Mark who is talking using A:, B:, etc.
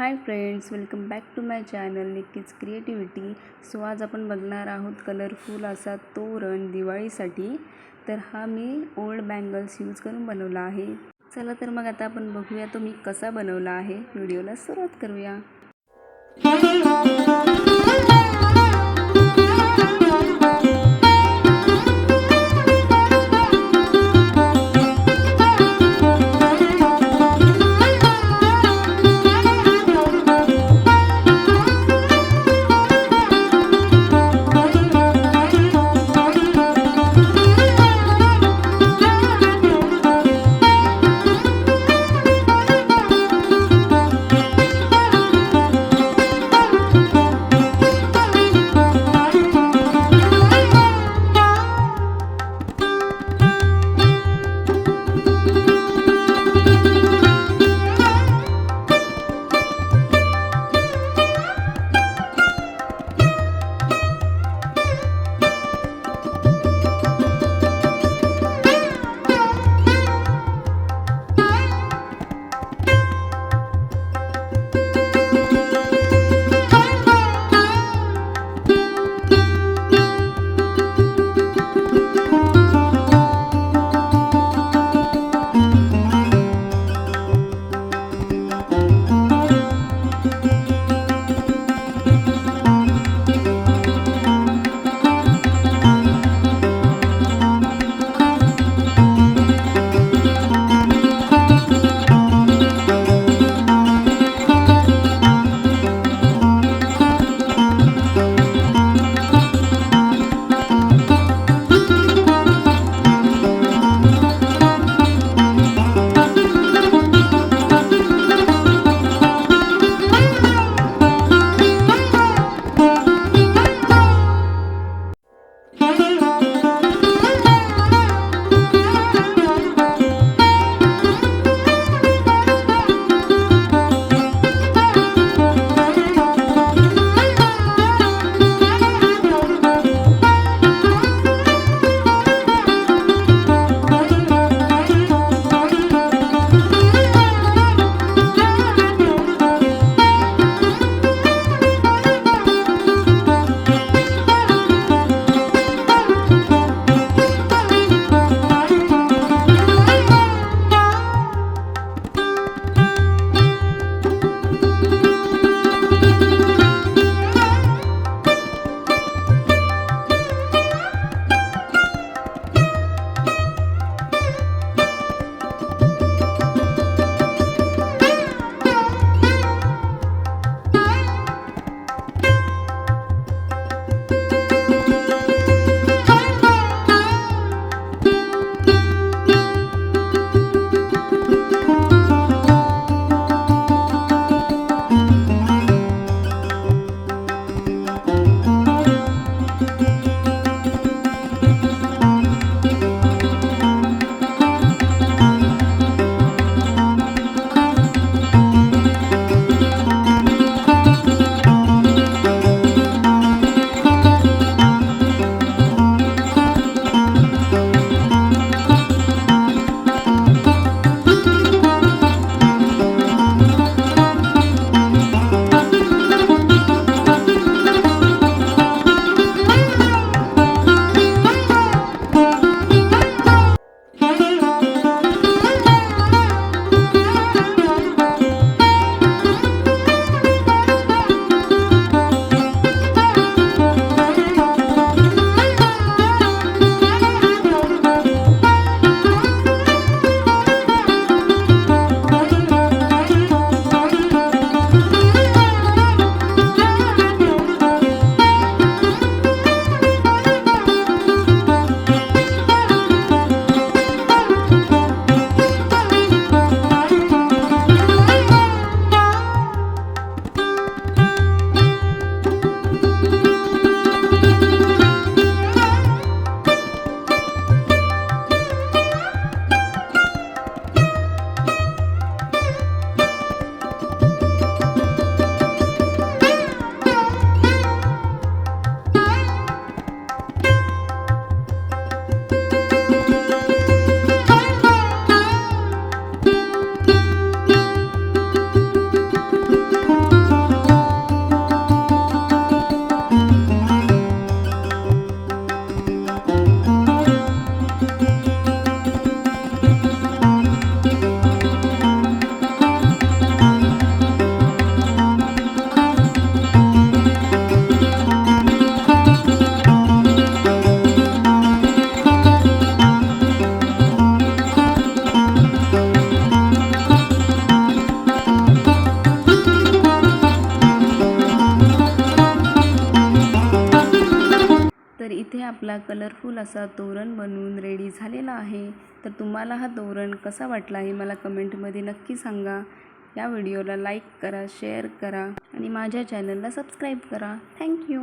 A: High friends, welcome back to my channel Nikki's creativity. So आज आपण बघणार आहोत कलरफुल असा तोरण दिवाळीसाठी. तर हा मी ओल्ड बँगल्स यूज करून बनवला आहे. चला तर मग आता आपण बघूया तो मी कसा बनवला आहे. व्हिडिओला सुरुवात करूया. कलरफुल असा तोरण बनवून रेडी झालेला आहे। तर तुम्हाला हा तोरण कसा वाटला आहे मला कमेंटमध्ये नक्की सांगा। या व्हिडिओला लाईक करा, शेअर करा आणि माझ्या चॅनलला सबस्क्राईब करा। थँक्यू।